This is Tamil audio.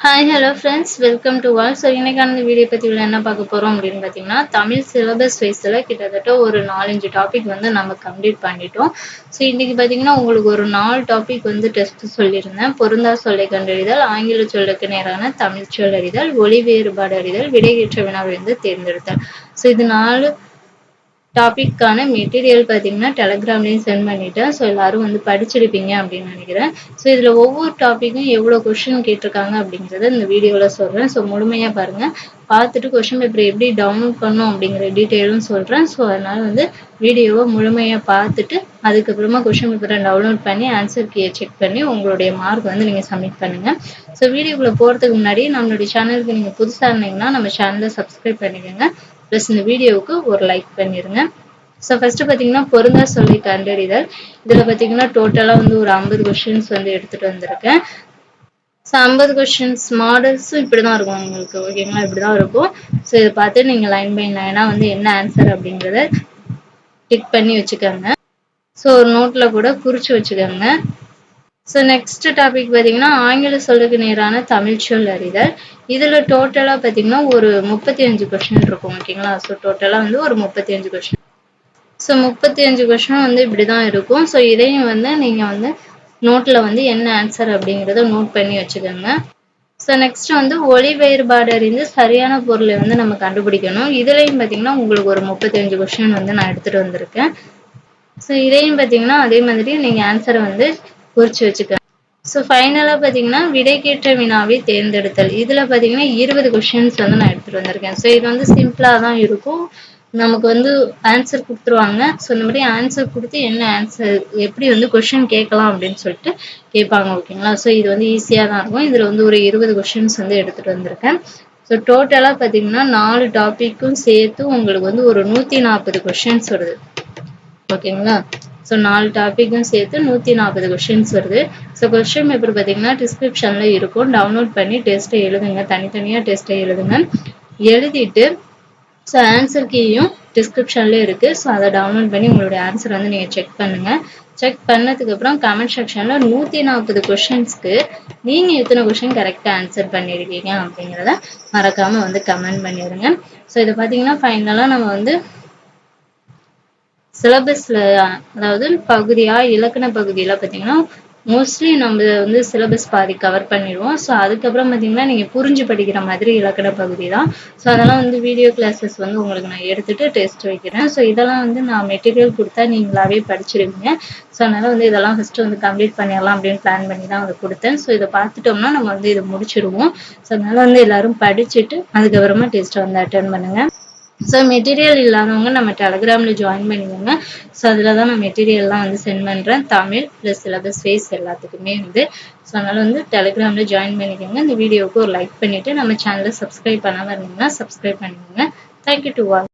Hi hello friends welcome to all. So இன்னைக்கான இந்த வீடியோ பற்றி என்ன பார்க்க போகிறோம் அப்படின்னு பார்த்தீங்கன்னா, தமிழ் சிலபஸ் வைஸில் கிட்டத்தட்ட ஒரு 4-5 டாபிக் வந்து நம்ம கம்ப்ளீட் பண்ணிட்டோம். ஸோ இன்றைக்கி பார்த்தீங்கன்னா உங்களுக்கு ஒரு 4 டாபிக் வந்து டெஸ்ட் சொல்லியிருந்தேன். பொருந்தா சொல்லை கண்டறிதல், ஆங்கில சொல்லுக்கு நேரான தமிழ் சொல் அறிதல், ஒலி வேறுபாடு அறிதல், விடையேற்ற வினாவிலிருந்து தேர்ந்தெடுத்தல். ஸோ இது 4 டாபிக்கான மெட்டீரியல் பார்த்தீங்கன்னா டெலகிராம்லேயும் சென்ட் பண்ணிட்டேன். ஸோ எல்லாரும் வந்து படிச்சிருப்பீங்க அப்படின்னு நினைக்கிறேன். ஸோ இதில் ஒவ்வொரு டாப்பிக்கும் எவ்வளோ கொஷின் கேட்டிருக்காங்க அப்படிங்கிறத இந்த வீடியோவில் சொல்கிறேன். ஸோ முழுமையாக பாருங்கள். பார்த்துட்டு கொஷின் பேப்பர் எப்படி டவுன்லோட் பண்ணணும் அப்படிங்கிற டீட்டெயிலும் சொல்கிறேன். ஸோ அதனால் வந்து வீடியோவை முழுமையாக பார்த்துட்டு அதுக்கப்புறமா கொஷின் பேப்பரை டவுன்லோட் பண்ணி ஆன்சர் கீயை செக் பண்ணி உங்களுடைய மார்க் வந்து நீங்கள் சப்மிட் பண்ணுங்கள். ஸோ வீடியோக்குள்ளே போகிறதுக்கு முன்னாடி நம்மளுடைய சேனலுக்கு நீங்கள் புதுசாக இருந்தீங்கன்னா நம்ம சேனலை சப்ஸ்கிரைப் பண்ணிக்கோங்க. ப்ளஸ் இந்த வீடியோவுக்கு ஒரு லைக் பண்ணிடுங்க. ஸோ ஃபஸ்ட்டு பார்த்தீங்கன்னா பொருந்தா சொல்லை கண்டறிதல். இதில் பார்த்தீங்கன்னா டோட்டலாக வந்து ஒரு 50 கொஷின்ஸ் வந்து எடுத்துகிட்டு வந்திருக்கேன். ஸோ 50 கொஷின்ஸ் மாடல்ஸும் இப்படி தான் இருக்கும் உங்களுக்கு, ஓகேங்களா? இப்படி தான் இருக்கும். ஸோ இதை பார்த்து நீங்கள் லைன் பை லைனாக வந்து என்ன ஆன்சர் அப்படிங்கிறத டிக் பண்ணி வச்சுக்கோங்க. ஸோ ஒரு நோட்டில் கூட குறித்து வச்சுக்கோங்க. ஸோ நெக்ஸ்ட் டாபிக் பார்த்தீங்கன்னா ஆங்கில சொல்லுக்கு நேரான தமிழ் சொல் அறிதல். இதில் டோட்டலாக பார்த்தீங்கன்னா ஒரு 35 கொஷின் இருக்கும், ஓகேங்களா? ஸோ டோட்டலாக வந்து ஒரு 35 கொஷின். ஸோ 35 கொஷினும் வந்து இப்படி தான் இருக்கும். ஸோ இதையும் வந்து நீங்கள் வந்து நோட்டில் வந்து என்ன ஆன்சர் அப்படிங்கிறத நோட் பண்ணி வச்சுக்கோங்க. ஸோ நெக்ஸ்ட் வந்து ஒலி வேறுபாடு அறிந்து சரியான பொருளை வந்து நம்ம கண்டுபிடிக்கணும். இதுலேயும் பார்த்தீங்கன்னா உங்களுக்கு ஒரு 35 கொஷின் வந்து நான் எடுத்துகிட்டு வந்திருக்கேன். ஸோ இதையும் பார்த்தீங்கன்னா அதே மாதிரி நீங்கள் ஆன்சரை வந்து குறித்து வச்சுக்கோங்க. ஸோ ஃபைனலாக பார்த்தீங்கன்னா விடைக்கேற்ற வினாவை தேர்ந்தெடுத்தல். இதில் பார்த்தீங்கன்னா 20 கொஷின்ஸ் வந்து நான் எடுத்துகிட்டு வந்திருக்கேன். ஸோ இது வந்து சிம்பிளாக தான் இருக்கும். நமக்கு வந்து ஆன்சர் கொடுத்துருவாங்க. ஸோ இந்த மாதிரி ஆன்சர் கொடுத்து என்ன ஆன்சர் எப்படி வந்து கொஷின் கேட்கலாம் அப்படின்னு சொல்லிட்டு கேட்பாங்க, ஓகேங்களா? ஸோ இது வந்து ஈஸியாக தான் இருக்கும். இதில் வந்து ஒரு 20 கொஷின்ஸ் வந்து எடுத்துகிட்டு வந்திருக்கேன். ஸோ டோட்டலாக பார்த்தீங்கன்னா 4 டாப்பிக்கும் சேர்த்து உங்களுக்கு வந்து ஒரு 140 கொஷின்ஸ் வருது, ஓகேங்களா? ஸோ 4 டாப்பிக்கும் சேர்த்து 140 கொஷின்ஸ் வருது. ஸோ கொஷின் பேப்பர் பார்த்தீங்கன்னா டிஸ்கிரிப்ஷனில் இருக்கும். டவுன்லோட் பண்ணி டெஸ்ட்டை எழுதுங்க. தனித்தனியாக டெஸ்ட்டை எழுதுங்க. எழுதிட்டு ஸோ ஆன்சர் கீயும் டிஸ்கிரிப்ஷன்லேயே இருக்குது. ஸோ அதை டவுன்லோட் பண்ணி உங்களுடைய ஆன்சர் வந்து நீங்கள் செக் பண்ணுங்கள். செக் பண்ணதுக்கப்புறம் கமெண்ட் செக்ஷனில் 140 கொஷின்ஸ்க்கு நீங்கள் எத்தனை கொஷின் கரெக்டாக ஆன்சர் பண்ணியிருக்கீங்க அப்படிங்கிறத மறக்காமல் வந்து கமெண்ட் பண்ணிடுங்க. ஸோ இதை பார்த்தீங்கன்னா ஃபைனலாக நம்ம வந்து சிலபஸ்ல அதாவது பகுதியா இலக்கண பகுதியில பார்த்தீங்கன்னா மோஸ்ட்லி நம்ம வந்து சிலபஸ் பாதி கவர் பண்ணிடுவோம். ஸோ அதுக்கப்புறம் பார்த்தீங்கன்னா நீங்கள் புரிஞ்சு படிக்கிற மாதிரி இலக்கண பகுதி தான். ஸோ அதெல்லாம் வந்து வீடியோ கிளாஸஸ் வந்து உங்களுக்கு நான் எடுத்துகிட்டு டெஸ்ட் வைக்கிறேன். ஸோ இதெல்லாம் வந்து நான் மெட்டீரியல் கொடுத்தா நீங்களாவே படிச்சிருவீங்க. ஸோ அதனால் வந்து இதெல்லாம் ஃபஸ்ட்டு வந்து கம்ப்ளீட் பண்ணிடலாம் அப்படின்னு பிளான் பண்ணி தான் வந்து கொடுத்தேன். ஸோ இதை பார்த்துட்டோம்னா நம்ம வந்து இதை முடிச்சிடுவோம். ஸோ அதனால் வந்து எல்லோரும் படிச்சுட்டு அதுக்கப்புறமா டெஸ்ட்டை வந்து அட்டென்ட் பண்ணுங்கள். ஸோ மெட்டீரியல் இல்லாதவங்க நம்ம டெலகிராமில் ஜாயின் பண்ணிக்கோங்க. ஸோ அதில் தான் நான் மெட்டீரியல்லாம் வந்து சென்ட் பண்ணுறேன். தமிழ் ப்ளஸ் சிலபஸ் வைஸ் எல்லாத்துக்குமே வந்து. ஸோ அதனால் வந்து டெலகிராமில் ஜாயின் பண்ணிக்கோங்க. இந்த வீடியோவுக்கு ஒரு லைக் பண்ணிவிட்டு நம்ம சேனலை சப்ஸ்கிரைப் பண்ணாமல் இருந்தீங்கன்னா சப்ஸ்கிரைப் பண்ணிக்கோங்க. Thank you to all.